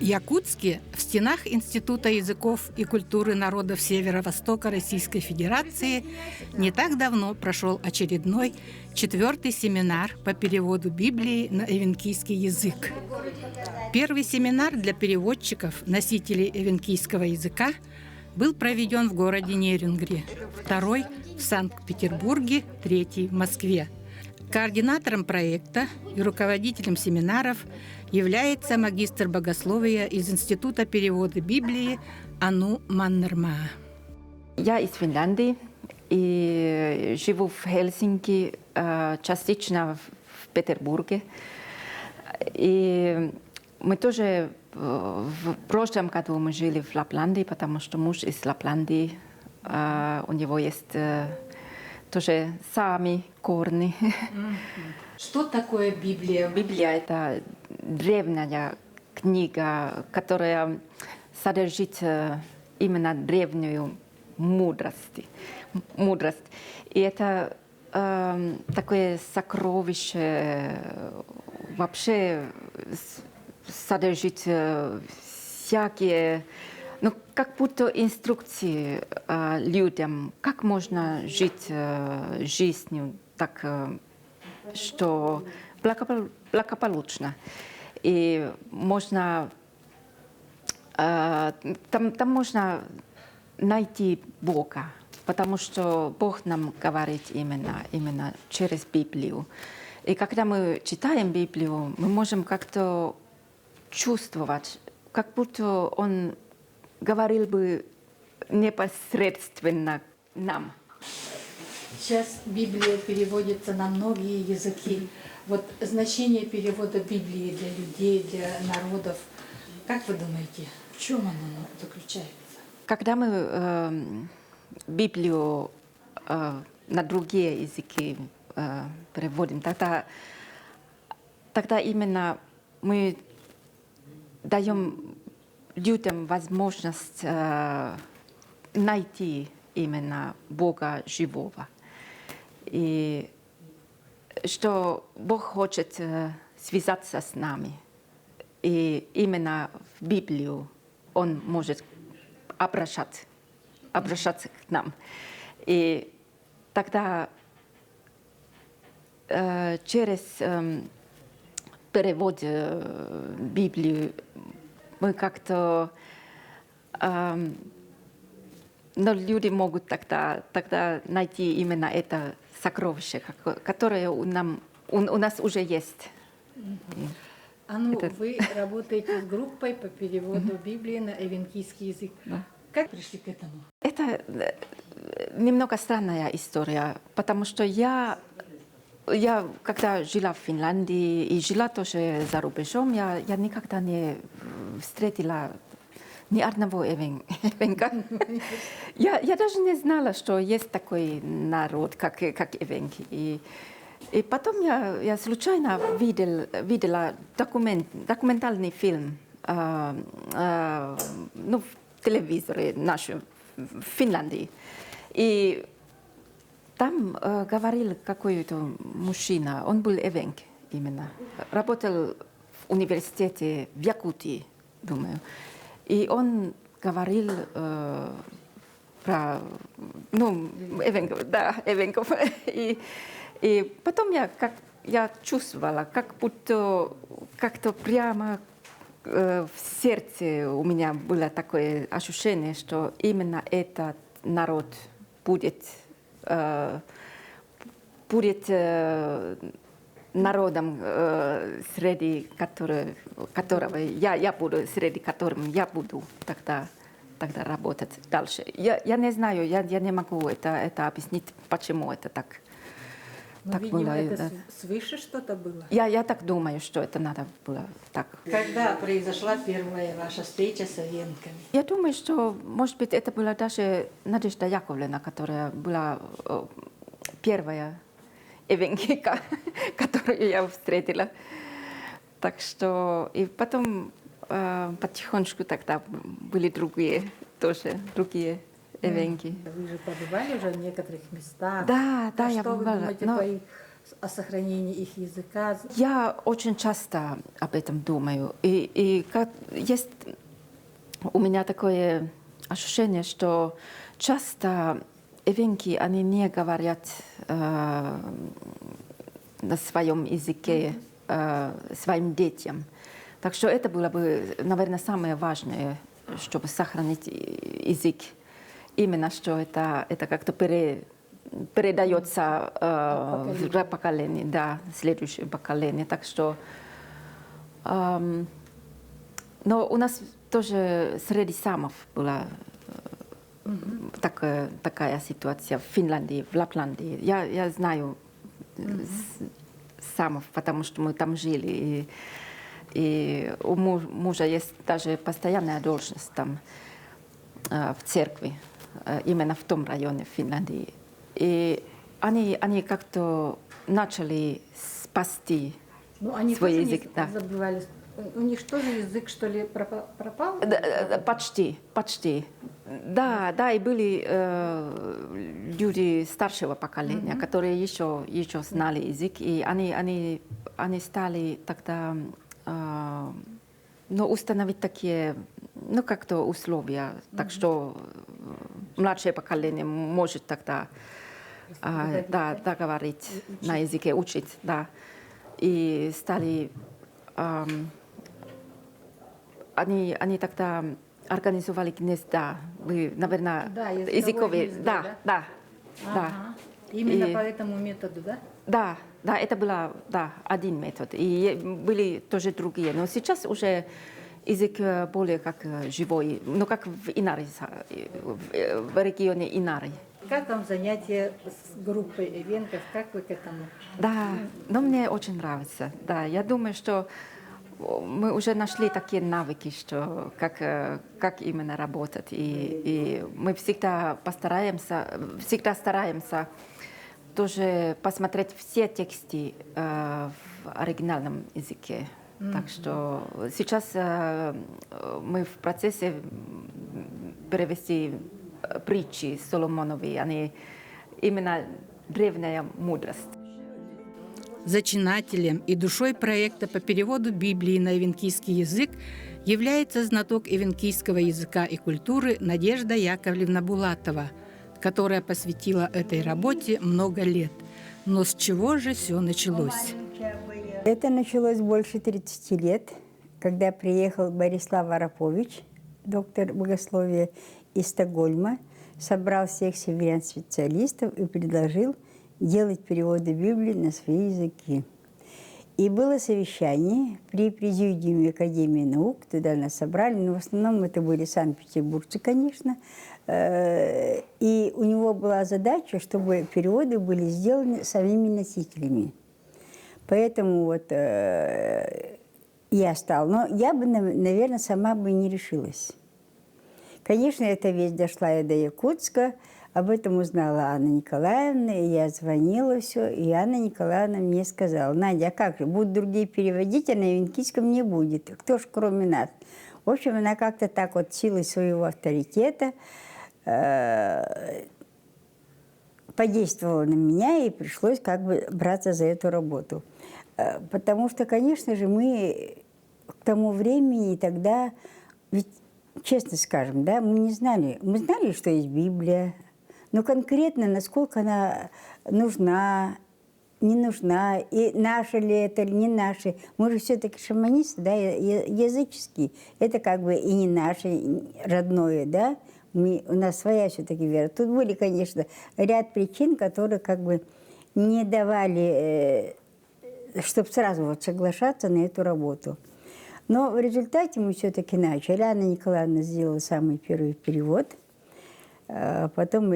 Якутске в стенах Института языков и культуры народов Северо-Востока Российской Федерации не так давно прошел очередной 4-й семинар по переводу Библии на эвенкийский язык. Первый семинар для переводчиков, носителей эвенкийского языка, был проведен в городе Нерюнгри, второй – в Санкт-Петербурге, третий – в Москве. Координатором проекта и руководителем семинаров является магистр богословия из Института перевода Библии Ану Маннермаа. Я из Финляндии и живу в Хельсинки, частично в Петербурге. И мы тоже в прошлом году мы жили в Лапландии, потому что муж из Лапландии, у него есть тоже сами корни. Что такое Библия? Библия – это древняя книга, которая содержит именно древнюю мудрость. И это такое сокровище, вообще содержит всякие, как будто инструкции людям, как можно жить жизнью так, что благополучно. И можно, там можно найти Бога, потому что Бог нам говорит именно через Библию. И когда мы читаем Библию, мы можем как-то чувствовать, как будто Он говорил бы непосредственно нам. Сейчас Библия переводится на многие языки. Вот значение перевода Библии для людей, для народов, как вы думаете, в чем оно заключается? Когда мы Библию на другие языки переводим, тогда именно мы даем людям возможность найти именно Бога живого. И что Бог хочет связаться с нами. И именно в Библию Он может обращаться к нам. И тогда через перевод Библии мы как-то, но люди могут тогда найти именно это сокровище, которое у нас уже есть. Вы работаете с группой по переводу Библии на эвенкийский язык. Да. Как пришли к этому? Это немного странная история, потому что я когда жила в Финляндии и жила тоже за рубежом, я никогда не встретила ни одного эвенка. Я даже не знала, что есть такой народ, как эвенки. И потом я случайно видела документальный фильм в телевизоре нашем в Финляндии. И там говорил какой-то мужчина, он был эвенк именно, работал в университете в Якутии, думаю. И он говорил про эвенков. И потом я чувствовала, как будто как-то прямо в сердце у меня было такое ощущение, что именно этот народ будет народом, среди которого я буду, среди которым я буду тогда работать дальше. Я не знаю, я не могу это объяснить, почему это так. Но, видимо, было, это свыше что-то было? Я так думаю, что это надо было так. Когда произошла первая ваша встреча с эвенками? Я думаю, что, может быть, это была даже Надежда Яковлевна, которая была первая эвенкика, которую я встретила. Так что и потом потихонечку тогда были другие эвенки. Вы же побывали уже в некоторых местах. Да, а я что побывала. Вы думаете по их о сохранении их языка? Я очень часто об этом думаю. И как есть у меня такое ощущение, что часто эвенки, они не говорят на своем языке своим детям. Так что это было бы, наверное, самое важное, чтобы сохранить язык. Именно что это как-то передается в поколение, да, следующее поколение. Так что, но у нас тоже среди самов была такая ситуация в Финляндии, в Лапландии. Я знаю самов, потому что мы там жили. И у мужа есть даже постоянная должность там в церкви, именно в том районе Финляндии. И они как-то начали спасти свой язык. Да. Забывали. У них тоже язык, что ли, пропал? Почти. Да, и были люди старшего поколения, которые еще знали язык, и они стали тогда установить такие, как-то условия, так что младшее поколение может тогда говорить на языке, учить, да. И стали они тогда организовали гнезда, наверное, языковые. Да. Именно по этому методу, да? Да, это был один метод. И были тоже другие. Но сейчас уже язык более как живой, как в Инари, в регионе Инари. Как вам занятие с группой эвенков? Как вы к этому? Да, но мне очень нравится. Да, я думаю, что мы уже нашли такие навыки, что как именно работать. И мы всегда стараемся тоже посмотреть все тексты в оригинальном языке. Так что сейчас мы в процессе перевести притчи Соломоновой. Они именно древняя мудрость. Зачинателем и душой проекта по переводу Библии на эвенкийский язык является знаток эвенкийского языка и культуры Надежда Яковлевна Булатова, которая посвятила этой работе много лет. Но с чего же все началось? Это началось больше 30 лет, когда приехал Борислав Арапович, доктор богословия из Стокгольма, собрал всех северян-специалистов и предложил делать переводы Библии на свои языки. И было совещание при президиуме Академии наук, туда нас собрали, но в основном это были санкт-петербуржцы, конечно. И у него была задача, чтобы переводы были сделаны самими носителями. Поэтому вот я стала. Но я бы, наверное, сама бы не решилась. Конечно, эта весть дошла и до Якутска. Об этом узнала Анна Николаевна, и я звонила все, и Анна Николаевна мне сказала: Надя, а как же, будут другие переводить, а на эвенкийском не будет. Кто ж кроме нас? В общем, она как-то так вот силой своего авторитета подействовала на меня, и пришлось как бы браться за эту работу. Потому что, конечно же, мы к тому времени тогда, ведь, честно скажем, да, мы не знали. Мы знали, что есть Библия, но конкретно, насколько она нужна, не нужна, и наша ли это, или не наша. Мы же все-таки шаманисты, да, языческие. Это как бы и не наше родное, да. У нас своя все-таки вера. Тут были, конечно, ряд причин, которые как бы не давали, чтобы сразу вот соглашаться на эту работу. Но в результате мы все-таки начали. Анна Николаевна сделала самый первый перевод. Потом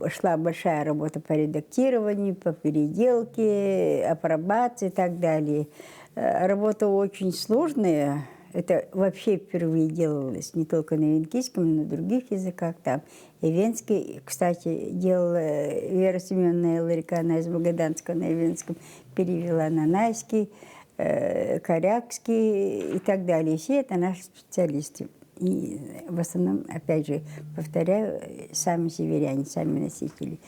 шла большая работа по редактированию, по переделке, апробации и так далее. Работа очень сложная. Это вообще впервые делалось не только на эвенкийском, но и на других языках. Там эвенский, кстати, делала Вера Семеновна Ларика, она из Магаданска на эвенском, перевела на найский, корякский и так далее. Все это наши специалисты. И в основном, опять же, повторяю, сами северяне, сами носители.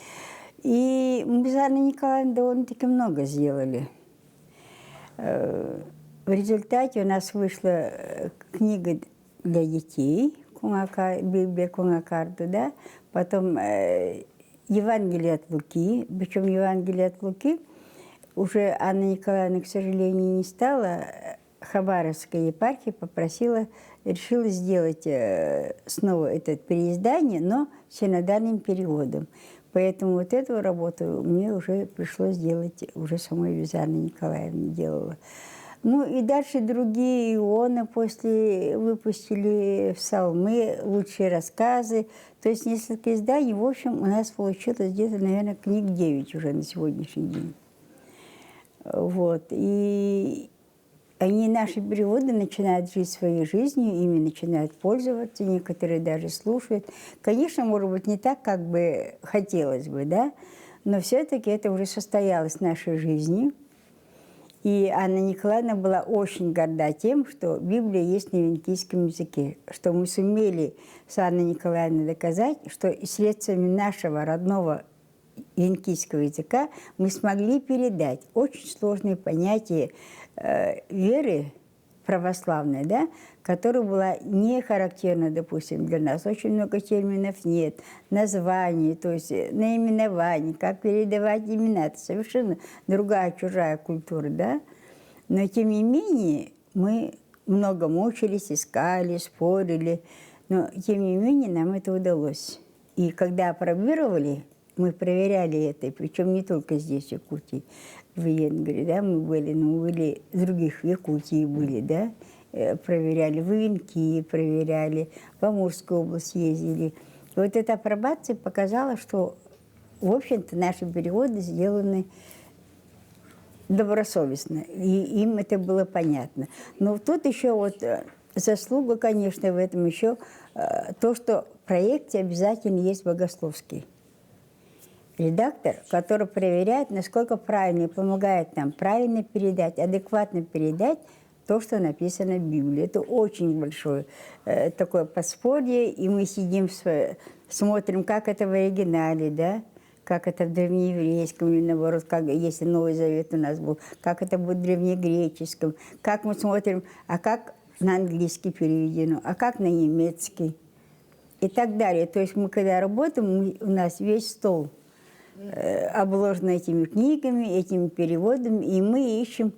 И мы с Анной Николаевной довольно-таки много сделали. В результате у нас вышла книга для детей, Библия Кунгакарду, да? Потом Евангелие от Луки, причем Евангелие от Луки уже Анна Николаевна, к сожалению, не стала. Хабаровская епархия решила сделать снова это переиздание, но синодальным переводом. Поэтому вот эту работу мне уже пришлось делать, уже самой Анна Николаевна делала. Ну и дальше другие ионы после выпустили псалмы, лучшие рассказы. То есть несколько изданий. В общем, у нас получилось где-то, наверное, книг 9 уже на сегодняшний день. Вот. И они, наши переводы, начинают жить своей жизнью, ими начинают пользоваться, некоторые даже слушают. Конечно, может быть, не так, как бы хотелось бы, да, но все-таки это уже состоялось в нашей жизни. И Анна Николаевна была очень горда тем, что Библия есть на венгерском языке, что мы сумели с Анной Николаевной доказать, что средствами нашего родного венгерского языка мы смогли передать очень сложные понятия веры православной, да, которая была не характерна, допустим, для нас. Очень много терминов нет, названий, то есть наименований, как передавать имена. Это совершенно другая, чужая культура, да. Но, тем не менее, мы много мучились, искали, спорили, но, тем не менее, нам это удалось. И когда опробировали, мы проверяли это, причем не только здесь, в Якутии, в Венгрии, да, мы были, но мы были в других, в Якутии были, да, проверяли, в Венки проверяли, в Амурскую область ездили. И вот эта апробация показала, что, в общем-то, наши переводы сделаны добросовестно, и им это было понятно. Но тут еще вот заслуга, конечно, в этом еще то, что в проекте обязательно есть богословский редактор, который проверяет, насколько правильно и помогает нам правильно передать, адекватно передать то, что написано в Библии. Это очень большое такое подспорье, и мы сидим, смотрим, как это в оригинале, да, как это в древнееврейском, или наоборот, как, если Новый Завет у нас был, как это будет в древнегреческом, как мы смотрим, а как на английский переведено, а как на немецкий и так далее. То есть мы, когда работаем, у нас весь стол обложен этими книгами, этими переводами, и мы ищем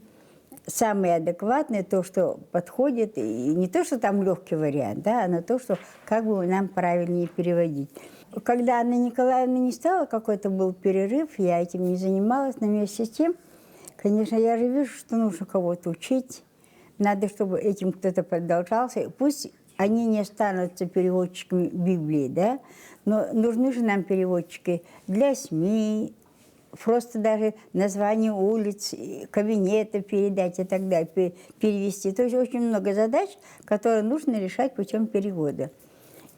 самое адекватное, то, что подходит, и не то, что там легкий вариант, да, а на то, что как бы нам правильнее переводить. Когда Анна Николаевна не стала, какой-то был перерыв, я этим не занималась, но вместе с тем, конечно, я же вижу, что нужно кого-то учить, надо, чтобы этим кто-то продолжался. Пусть они не останутся переводчиками Библии, да, но нужны же нам переводчики для СМИ, просто даже название улиц, кабинета передать и так далее, перевести. То есть очень много задач, которые нужно решать путем перевода.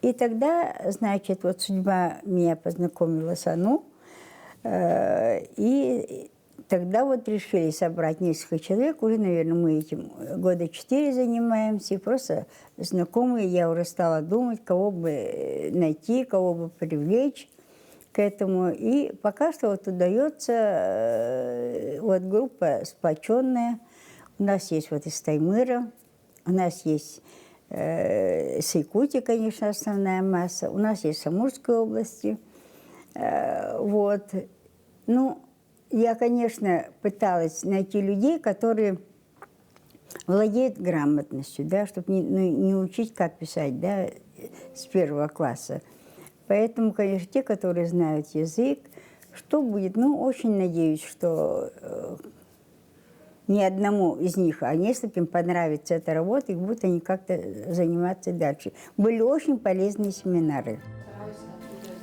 И тогда, значит, вот судьба меня познакомила с Ану, и тогда вот решили собрать несколько человек, уже, наверное, мы этим года 4 занимаемся, и просто знакомые, я уже стала думать, кого бы найти, кого бы привлечь к этому. И пока что вот удается, вот группа сплоченная, у нас есть вот из Таймыра, у нас есть с Якутии, конечно, основная масса, у нас есть с Амурской области, вот, ну, я, конечно, пыталась найти людей, которые владеют грамотностью, да, чтобы не учить, как писать, да, с 1 класса. Поэтому, конечно, те, которые знают язык, что будет, ну, очень надеюсь, что ни одному из них, а нескольким понравится эта работа, и будут они как-то заниматься дальше. Были очень полезные семинары.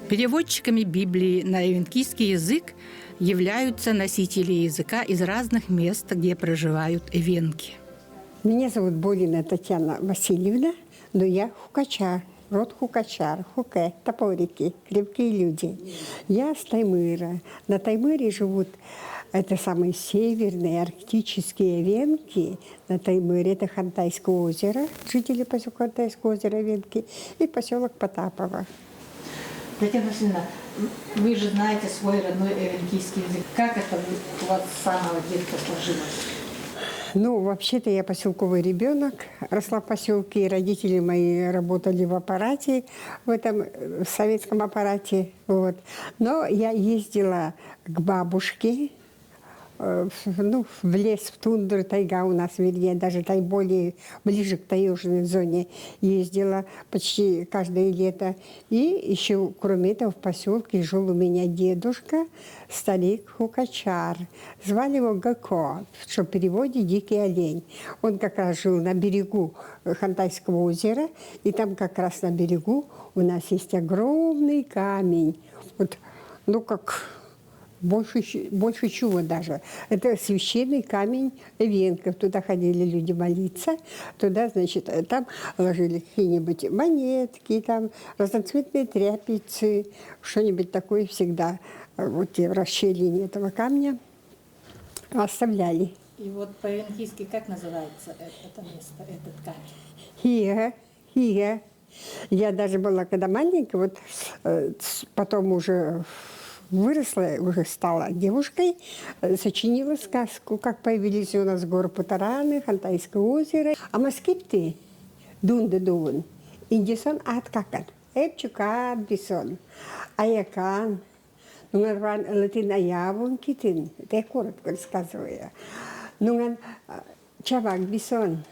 Переводчиками Библии на эвенкийский язык являются носители языка из разных мест, где проживают эвенки. Меня зовут Болина Татьяна Васильевна, но я хукачар, род хукачар, хуке, топорики, крепкие люди. Я с Таймыра. На Таймыре живут это самые северные арктические эвенки. На Таймыре это Хантайское озеро, жители поселка Хантайского озера эвенки, и поселок Потапово. Татьяна Васильевна, Вы же знаете свой родной эвенкийский язык. Как это у вас с самого детства сложилось? Ну, вообще-то я поселковый ребенок, росла в поселке, и родители мои работали в аппарате, в этом в советском аппарате. Вот. Но я ездила к бабушке, в лес, в тундру, тайга у нас, вернее, даже более ближе к таежной зоне ездила почти каждое лето. И еще, кроме этого, в поселке жил у меня дедушка, старик Хукачар. Звали его Гако, что в переводе «дикий олень». Он как раз жил на берегу Хантайского озера, и там как раз на берегу у нас есть огромный камень. Вот, ну, как... Больше чего даже. Это священный камень Эвенков. Туда ходили люди молиться. Туда, значит, там ложили какие-нибудь монетки, там разноцветные тряпицы, что-нибудь такое всегда. Вот те в расщелине этого камня оставляли. И вот по-эвенкийски как называется это место, этот камень? Хига. Я даже была, когда маленькая, вот потом уже... выросла, уже стала девушкой, сочинила сказку, как появились у нас горы Путараны, Хантайское озеро. А маскипты, дунды дувун, индисон аткакан, эпчукан бисон, аякан, нунган латин аявун китин, это я коротко рассказываю. Нунган чавак бисон,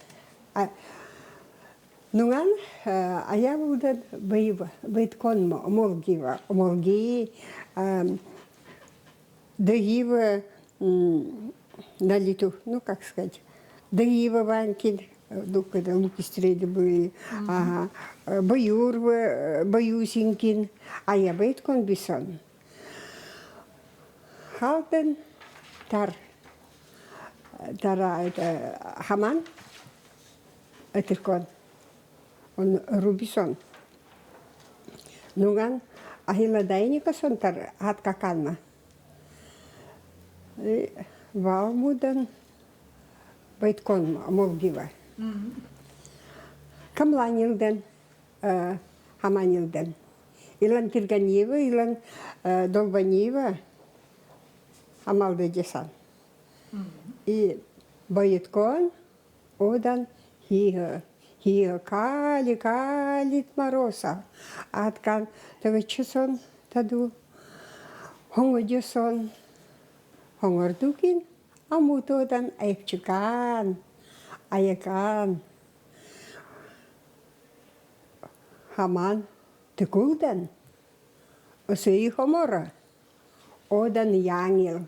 нунган аявудан бейткон молгива, молги, Дагива, налиту, ну как сказать, Дагива Ванькин, ну когда луки стрели были, ага, Баюсинкин, а я Бейткон Бисон. Халтен Тара это Хаман, это кон, он Рубисон. Нуган Ахила дайника сонтар хаткаканма. Валмудан байткон молгива. Камланилден, хаманилден. Илан Кирганьева, илан Долбаньева, амалды десан. И байткон одан хига. Хига калит мороса. Аткан тавечусон таду хонгодюсон хонгордукин амутодан айпчукан аякан хаман текулдан осей хомора одан янгил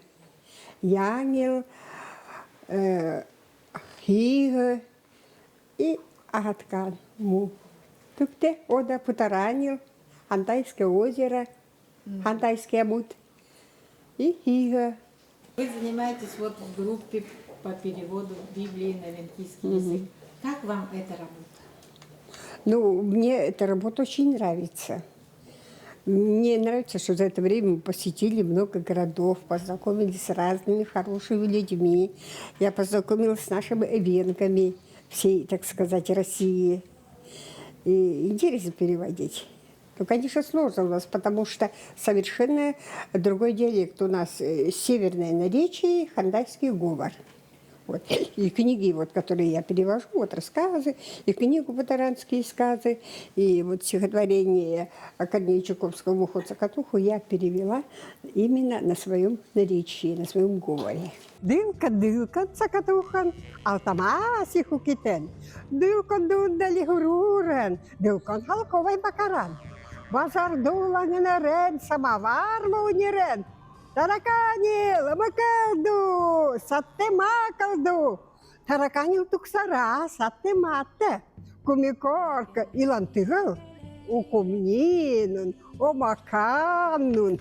хига и аткан му. Тукте ода Путаранил, Хантайское озеро, Хантайский амут и Хига. Вы занимаетесь вот в группе по переводу Библии на эвенкийский язык. Как вам эта работа? Ну, мне эта работа очень нравится. Мне нравится, что за это время мы посетили много городов, познакомились с разными хорошими людьми. Я познакомилась с нашими эвенками всей, так сказать, России. И интересно переводить. Ну, конечно, сложно у нас, потому что совершенно другой диалект. У нас северное наречие, хантайский говор. Вот. И книги, вот, которые я перевожу, вот рассказы, и книгу «Путаранские сказы», и вот стихотворение Корнея Чуковского «Муху-цокотуху» я перевела именно на своем наречии, на своем говоре. Дылка, цокотухан, алтамаси хукитен, дылкон дундали гурурен, дылкон халковай бакаран, базар дуланинерен, самовар маунирен, тараканил, макалду, саттемакалду, тараканил туксара, саттематте, кумикорка, илантыгал, укумнинун, омаканнун.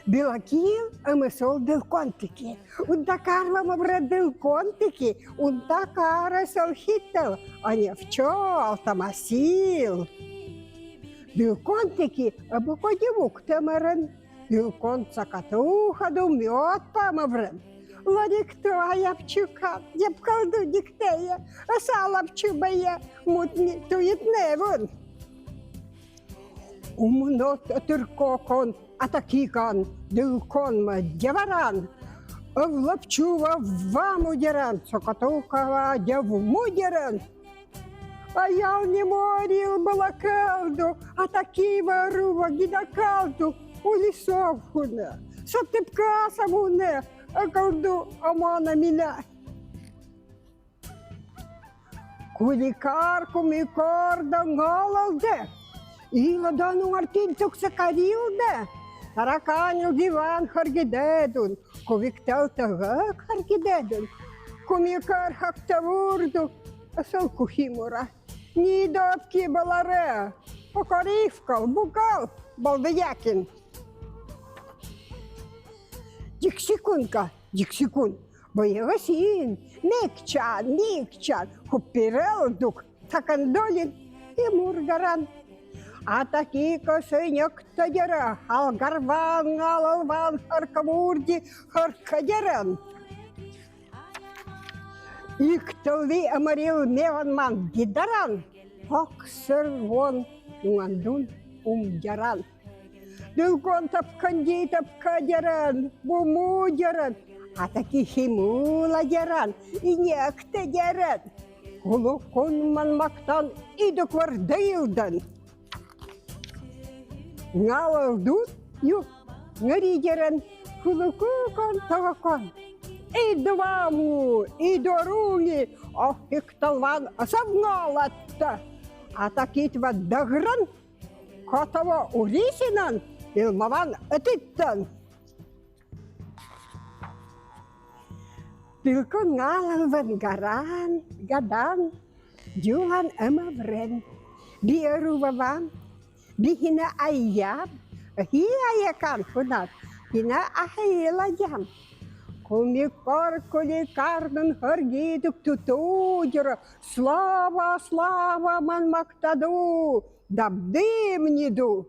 Белакил, амысол дылконтики, унтакарла мабра дылконтики, унтакара солхиттел, а не вчел, тамасил. Дылконтики, абукодивук тамарен, дылкон цокотуха думет памаврен. Ларикто, а я пчука, я пкалду диктея, а сала пчубая, мутни тует невон. Умно тыркокон, атакикан, дылкон ма деваран. Влапчува вам удеран, сокотукова деву деран. А я не морил балакалду, а таки ворува гидакалду у лесов хуне. Сотыпка самуне, а колду амана меня. Куликар кумикор да голалде, и ладану мартин цуксакарилде. Тараканил диван харгидедун, ковиктал тагак харгидедун. Кумикар хактавурду, асал кухимура. Нидовки баларе, покоривкал, букал, балдеякин. Диксикун, боевасин, никчан, хупирелдук, такандолин и мургаран. А таки косынек тадера, алгарван, алалван, харкамурди, харкадеран. Икталви амарил меванман гидаран, оксер вон нуандун умдяран. Дылкон тапкадеран, бумудяран, а таки химуладяран, и нектадяран. Гулукон манмактан и доквардеилдан. Налалдун ю наридяран, гулукон тавакон. И дваму, и доруни, ох, икталван асавналатта. А такитва дагран, котово урисинан, илмаван атиттан. Тылко налалван гаран, гадан, дюлан амаврен, биеруваван, бихина айяб, хи аякан хунат, хина ахиладям. Куликарнын харгидук тутудера, слава манмактаду, дабдымниду.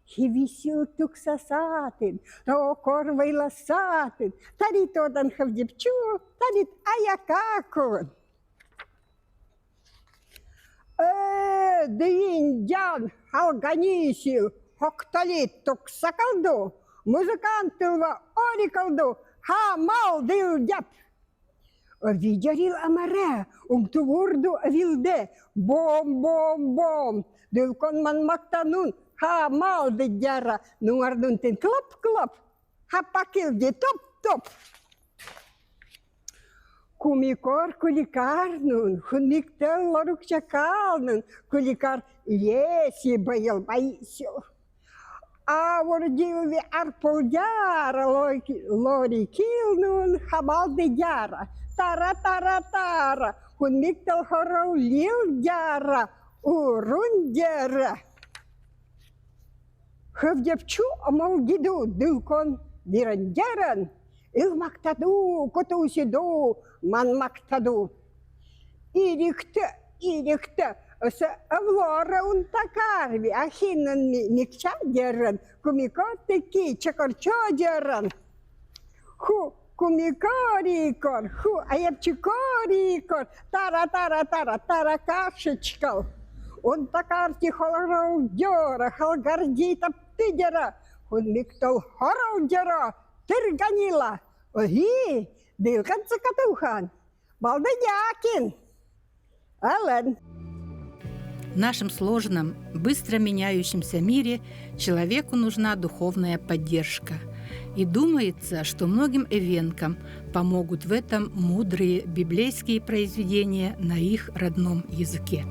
Хивисил тук сасатын, таокор вайласатын, тарит одан хавдепчу, тарит аякакун. Дыиндян алганисил, хокталит тук сакалду, музыкантылва орикалду, Хамал дилдяп. Видярил амаре, умтувурду вилде, бом. Дилкон манмактанун, хамал дидяра, нуардунтин клоп. Хапакилди топ. Кумикор куликарнун, хунмиктел ларукчакалнун, куликар еси байыл байсил. А вордилви арпулдяра, лори килнун, хамалды дяра, тара, хунмиктал хороулил дяра, урундяра. Хавдепчу амалгиду, дылкон дирандяран, илмактаду, котусиду, манмактаду. Ирикта, Авлора унтакарви, ахинан никчадеран, кумикотики, чакорчодеран. Ху, кумикорикор, аябчикорикор, тара кашечкал. Унтакарти холораудера, халгардита птидера, хунмиктал хораудера, тырганила. Оги, дылкан цакатухан, балдадякин. Ален. В нашем сложном, быстро меняющемся мире человеку нужна духовная поддержка. И думается, что многим эвенкам помогут в этом мудрые библейские произведения на их родном языке.